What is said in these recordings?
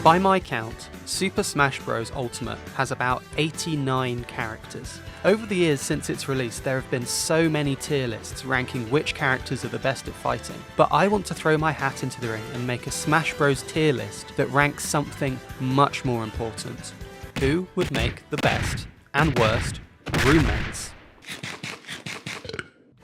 By my count, Super Smash Bros. Ultimate has about 89 characters. Over the years since its release, there have been so many tier lists ranking which characters are the best at fighting, but I want to throw my hat into the ring and make a Smash Bros. Tier list that ranks something much more important. Who would make the best and worst roommates?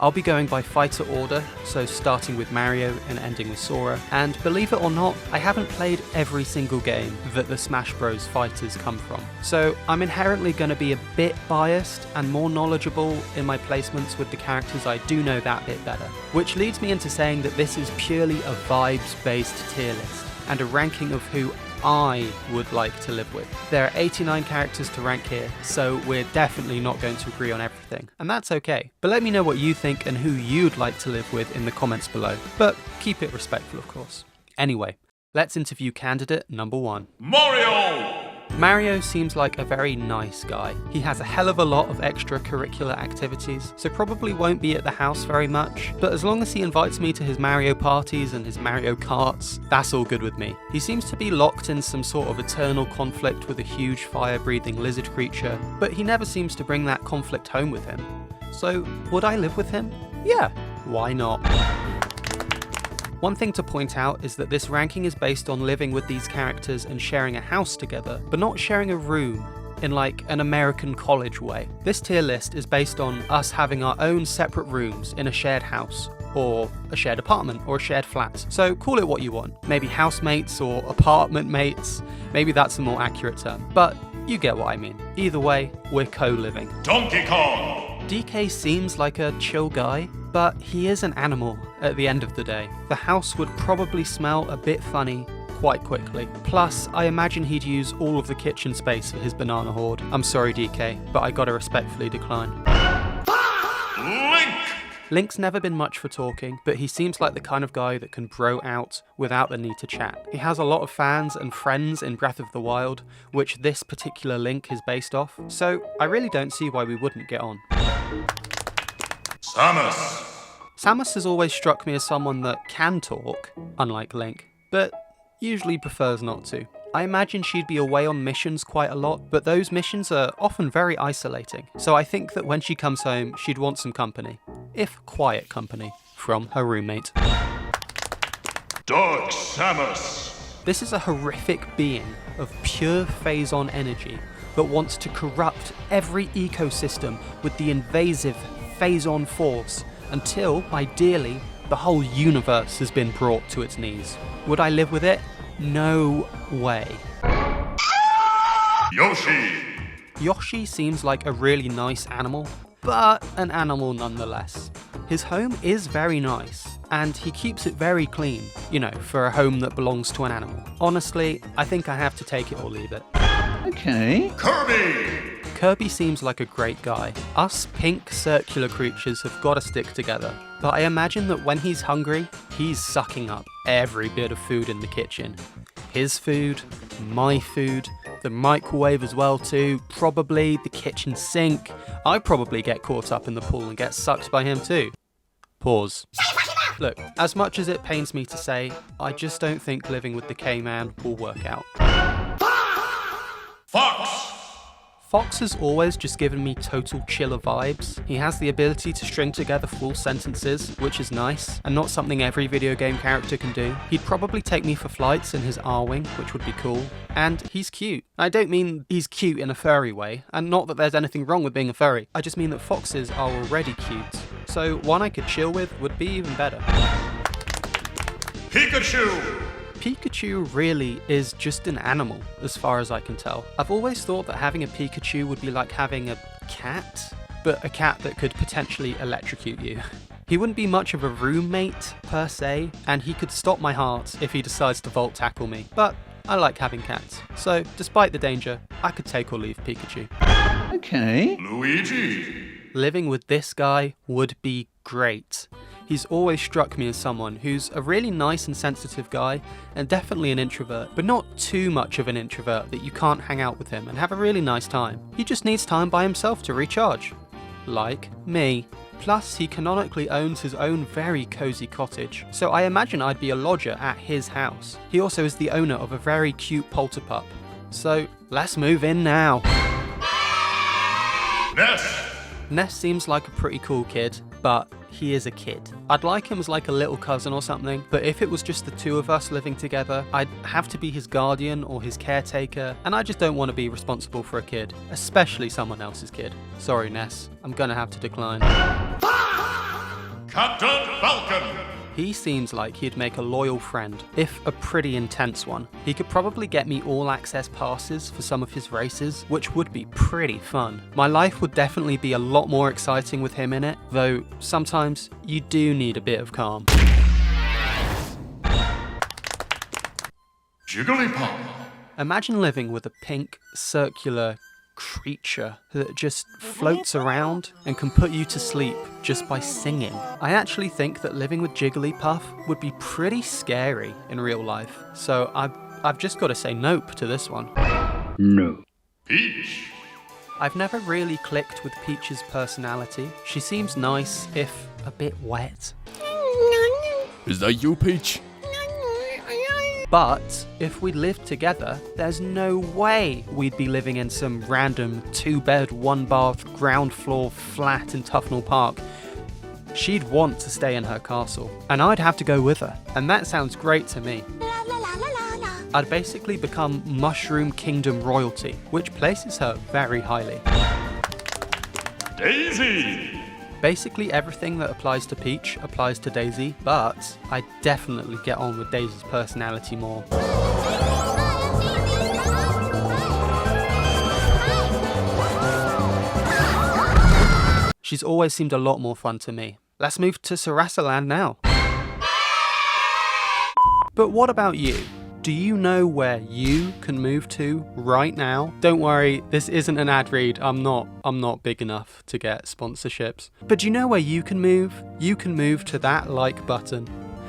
I'll be going by fighter order, so starting with Mario and ending with Sora, and believe it or not, I haven't played every single game that the Smash Bros. Fighters come from. So I'm inherently going to be a bit biased and more knowledgeable in my placements with the characters I do know that bit better. Which leads me into saying that this is purely a vibes-based tier list, and a ranking of who I would like to live with. There are 89 characters to rank here, so we're definitely not going to agree on everything, and that's okay. But let me know what you think and who you'd like to live with in the comments below, but keep it respectful of course. Anyway, let's interview candidate number 1. Mario seems like a very nice guy. He has a hell of a lot of extracurricular activities, so probably won't be at the house very much, but as long as he invites me to his Mario parties and his Mario Karts, that's all good with me. He seems to be locked in some sort of eternal conflict with a huge fire-breathing lizard creature, but he never seems to bring that conflict home with him. So, would I live with him? Yeah, why not? One thing to point out is that this ranking is based on living with these characters and sharing a house together, but not sharing a room in like an American college way. This tier list is based on us having our own separate rooms in a shared house, or a shared apartment, or a shared flat. So call it what you want. Maybe housemates or apartment mates. Maybe that's a more accurate term. But you get what I mean. Either way, we're co-living. Donkey Kong! DK seems like a chill guy, but he is an animal at the end of the day. The house would probably smell a bit funny quite quickly. Plus, I imagine he'd use all of the kitchen space for his banana hoard. I'm sorry DK, but I gotta respectfully decline. Link! Link's never been much for talking, but he seems like the kind of guy that can bro out without the need to chat. He has a lot of fans and friends in Breath of the Wild, which this particular Link is based off, so I really don't see why we wouldn't get on. Samus! Samus has always struck me as someone that can talk, unlike Link, but usually prefers not to. I imagine she'd be away on missions quite a lot, but those missions are often very isolating, so I think that when she comes home, she'd want some company, if quiet company, from her roommate. Dark Samus! This is a horrific being of pure phase-on energy that wants to corrupt every ecosystem with the invasive phase-on force until, ideally, the whole universe has been brought to its knees. Would I live with it? No way. Yoshi! Yoshi seems like a really nice animal, but an animal nonetheless. His home is very nice, and he keeps it very clean, you know, for a home that belongs to an animal. Honestly, I think I have to take it or leave it. Okay. Kirby! Kirby seems like a great guy. Us pink circular creatures have got to stick together, but I imagine that when he's hungry, he's sucking up every bit of food in the kitchen. His food, my food, the microwave as well too, probably the kitchen sink. I probably get caught up in the pool and get sucked by him too. Pause. Look, as much as it pains me to say, I just don't think living with the K-Man will work out. Fox! Fox has always just given me total chiller vibes. He has the ability to string together full sentences, which is nice, and not something every video game character can do. He'd probably take me for flights in his R-Wing, which would be cool. And he's cute. I don't mean he's cute in a furry way, and not that there's anything wrong with being a furry. I just mean that foxes are already cute. So one I could chill with would be even better. Pikachu! Pikachu really is just an animal, as far as I can tell. I've always thought that having a Pikachu would be like having a cat, but a cat that could potentially electrocute you. He wouldn't be much of a roommate, per se, and he could stop my heart if he decides to Volt Tackle me, but I like having cats. So, despite the danger, I could take or leave Pikachu. Okay. Luigi! Living with this guy would be great. He's always struck me as someone who's a really nice and sensitive guy, and definitely an introvert, but not too much of an introvert that you can't hang out with him and have a really nice time. He just needs time by himself to recharge. Like me. Plus, he canonically owns his own very cozy cottage, so I imagine I'd be a lodger at his house. He also is the owner of a very cute polterpup. So, let's move in now. Ness. Ness seems like a pretty cool kid, but he is a kid. I'd like him as like a little cousin or something, but if it was just the two of us living together, I'd have to be his guardian or his caretaker, and I just don't want to be responsible for a kid, especially someone else's kid. Sorry, Ness, I'm gonna have to decline. Captain Falcon. He seems like he'd make a loyal friend, if a pretty intense one. He could probably get me all access passes for some of his races, which would be pretty fun. My life would definitely be a lot more exciting with him in it, though sometimes you do need a bit of calm. Jigglypuff. Imagine living with a pink, circular creature that just floats around and can put you to sleep just by singing. I actually think that living with Jigglypuff would be pretty scary in real life, so I've just got to say nope to this one. No. Peach. I've never really clicked with Peach's personality. She seems nice, if a bit wet. Is that you, Peach? But if we lived together, there's no way we'd be living in some random 2-bed, 1-bath, ground floor flat in Tufnell Park. She'd want to stay in her castle, and I'd have to go with her, and that sounds great to me. I'd basically become Mushroom Kingdom royalty, which places her very highly. Daisy. Basically everything that applies to Peach applies to Daisy, but I definitely get on with Daisy's personality more. She's always seemed a lot more fun to me. Let's move to Sarasaland now. But what about you? Do you know where you can move to right now? Don't worry, this isn't an ad read. I'm not big enough to get sponsorships. But do you know where you can move? You can move to that like button.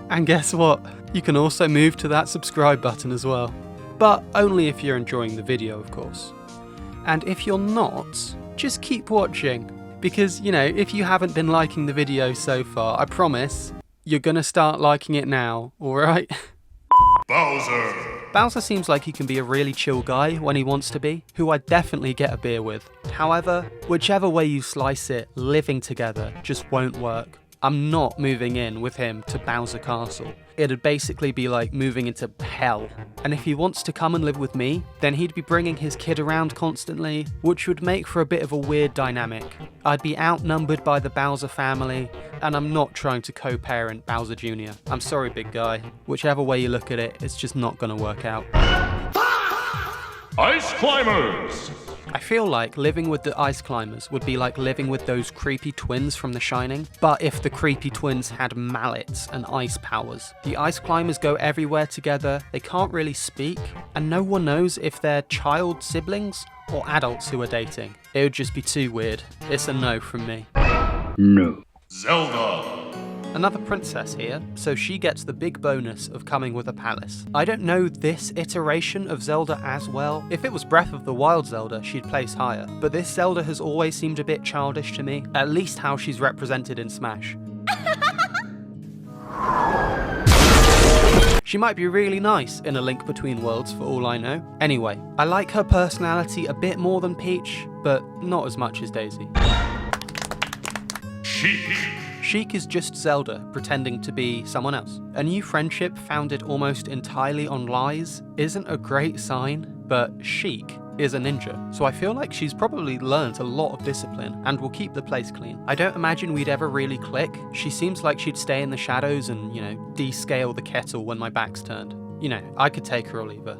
And guess what? You can also move to that subscribe button as well. But only if you're enjoying the video, of course. And if you're not, just keep watching. Because, you know, if you haven't been liking the video so far, I promise you're gonna start liking it now, alright? Bowser. Bowser seems like he can be a really chill guy when he wants to be, who I'd definitely get a beer with. However, whichever way you slice it, living together just won't work. I'm not moving in with him to Bowser Castle. It'd basically be like moving into hell. And if he wants to come and live with me, then he'd be bringing his kid around constantly, which would make for a bit of a weird dynamic. I'd be outnumbered by the Bowser family, and I'm not trying to co-parent Bowser Jr. I'm sorry, big guy. Whichever way you look at it, it's just not gonna work out. Ice Climbers. I feel like living with the ice climbers would be like living with those creepy twins from The Shining, but if the creepy twins had mallets and ice powers. The ice climbers go everywhere together, they can't really speak, and no one knows if they're child siblings or adults who are dating. It would just be too weird. It's a no from me. No. Zelda. Another princess here, so she gets the big bonus of coming with a palace. I don't know this iteration of Zelda as well. If it was Breath of the Wild Zelda, she'd place higher, but this Zelda has always seemed a bit childish to me, at least how she's represented in Smash. She might be really nice in A Link Between Worlds for all I know. Anyway, I like her personality a bit more than Peach, but not as much as Daisy. Sheik. Sheik is just Zelda pretending to be someone else. A new friendship founded almost entirely on lies isn't a great sign, but Sheik is a ninja, so I feel like she's probably learned a lot of discipline and will keep the place clean. I don't imagine we'd ever really click. She seems like she'd stay in the shadows and, you know, descale the kettle when my back's turned. You know, I could take her or leave her.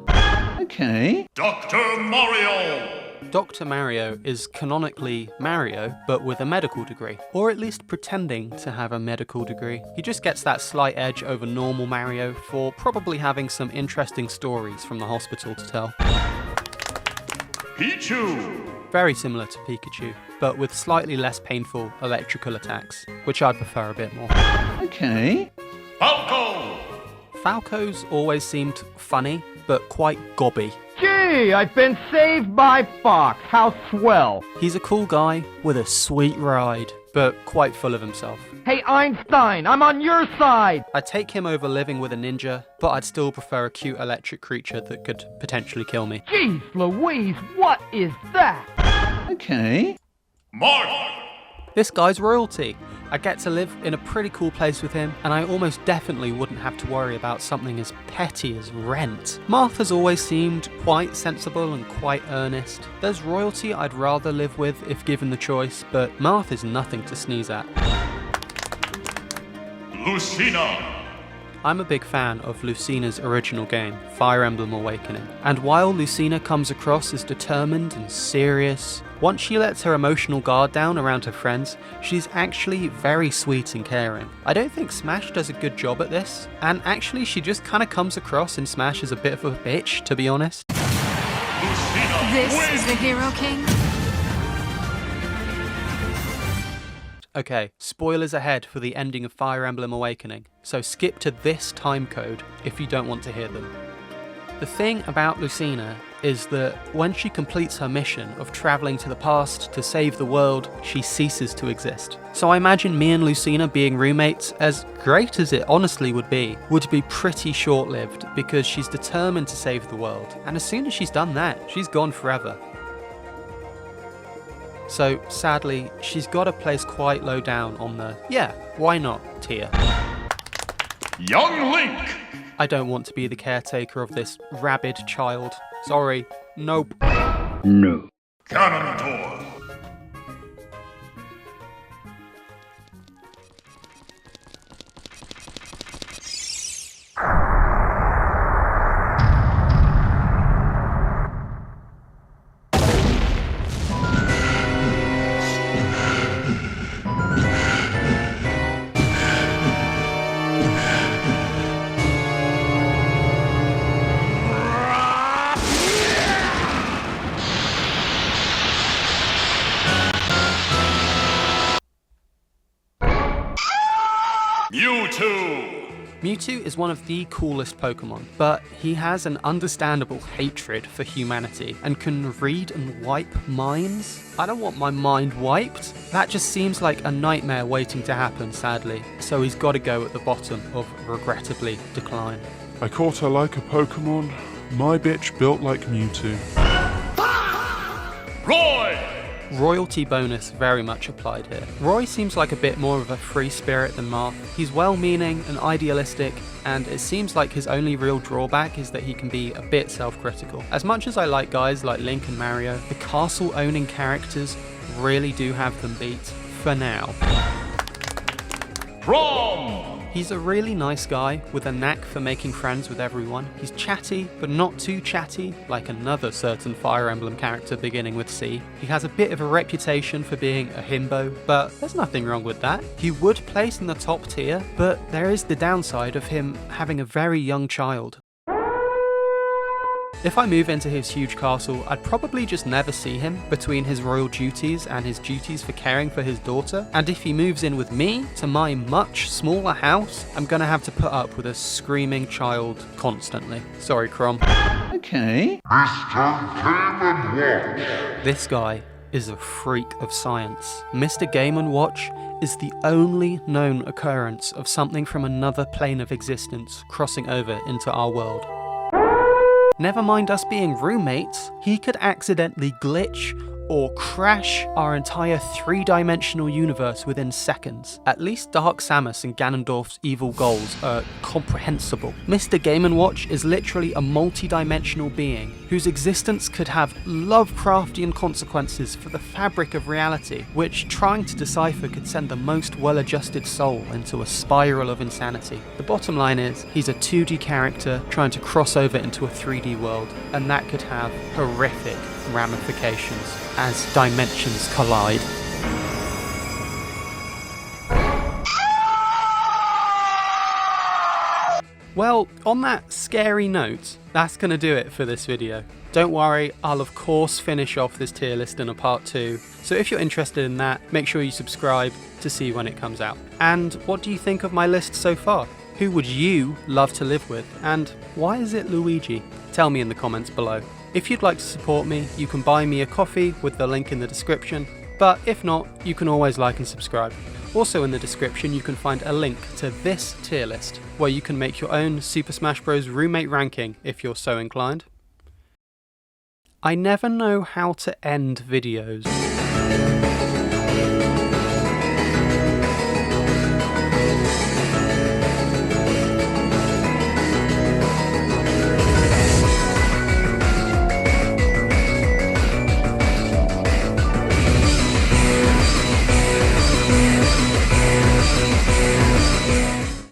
Okay. Dr. Mario. Dr. Mario is canonically Mario, but with a medical degree, or at least pretending to have a medical degree. He just gets that slight edge over normal Mario for probably having some interesting stories from the hospital to tell. Pichu. Very similar to Pikachu, but with slightly less painful electrical attacks, which I prefer a bit more. Okay. Falco. Falco's always seemed funny, but quite gobby. Gee, I've been saved by Fox. How swell. He's a cool guy with a sweet ride. but quite full of himself. Hey Einstein, I'm on your side! I'd take him over living with a ninja, but I'd still prefer a cute electric creature that could potentially kill me. Jeez Louise, what is that? Okay. Marth! This guy's royalty. I get to live in a pretty cool place with him, and I almost definitely wouldn't have to worry about something as petty as rent. Marth has always seemed quite sensible and quite earnest. There's royalty I'd rather live with if given the choice, but Marth is nothing to sneeze at. Lucina! I'm a big fan of Lucina's original game, Fire Emblem Awakening, and while Lucina comes across as determined and serious, once she lets her emotional guard down around her friends, she's actually very sweet and caring. I don't think Smash does a good job at this, and actually she just kinda comes across in Smash as a bit of a bitch, to be honest. Lucina This wins! is the Hero King? Okay, spoilers ahead for the ending of Fire Emblem Awakening, so skip to this time code if you don't want to hear them. The thing about Lucina is that when she completes her mission of travelling to the past to save the world, she ceases to exist. So I imagine me and Lucina being roommates, as great as it honestly would be pretty short-lived because she's determined to save the world, and as soon as she's done that, she's gone forever. So, sadly, she's got a place quite low down on the, yeah, why not, tier. Young Link! I don't want to be the caretaker of this rabid child. Sorry, nope. No. Ganondorf! Mewtwo! Mewtwo is one of the coolest Pokemon, but he has an understandable hatred for humanity and can read and wipe minds. I don't want my mind wiped. That just seems like a nightmare waiting to happen, sadly. So he's got to go at the bottom of regrettably decline. I caught her like a Pokemon. My bitch built like Mewtwo. Roy! Royalty bonus very much applied here. Roy seems like a bit more of a free spirit than Marth. He's well-meaning and idealistic, and it seems like his only real drawback is that he can be a bit self-critical. As much as I like guys like Link and Mario, the castle-owning characters really do have them beat, for now. Chrom! He's a really nice guy with a knack for making friends with everyone. He's chatty, but not too chatty, like another certain Fire Emblem character beginning with C. He has a bit of a reputation for being a himbo, but there's nothing wrong with that. He would place in the top tier, but there is the downside of him having a very young child. If I move into his huge castle, I'd probably just never see him between his royal duties and his duties for caring for his daughter. And if he moves in with me to my much smaller house, I'm gonna have to put up with a screaming child constantly. Sorry, Chrom. Okay. This guy is a freak of science. Mr. Game & Watch is the only known occurrence of something from another plane of existence crossing over into our world. Never mind us being roommates, he could accidentally glitch or crash our entire three-dimensional universe within seconds. At least Dark Samus and Ganondorf's evil goals are comprehensible. Mr. Game & Watch is literally a multi-dimensional being whose existence could have Lovecraftian consequences for the fabric of reality, which trying to decipher could send the most well-adjusted soul into a spiral of insanity. The bottom line is, he's a 2D character trying to cross over into a 3D world, and that could have horrific ramifications as dimensions collide. Well, on that scary note, that's going to do it for this video. Don't worry, I'll of course finish off this tier list in a part 2, so if you're interested in that, make sure you subscribe to see when it comes out. And what do you think of my list so far? Who would you love to live with? And why is it Luigi? Tell me in the comments below. If you'd like to support me, you can buy me a coffee with the link in the description, but if not, you can always like and subscribe. Also in the description you can find a link to this tier list, where you can make your own Super Smash Bros. Roommate ranking if you're so inclined. I never know how to end videos.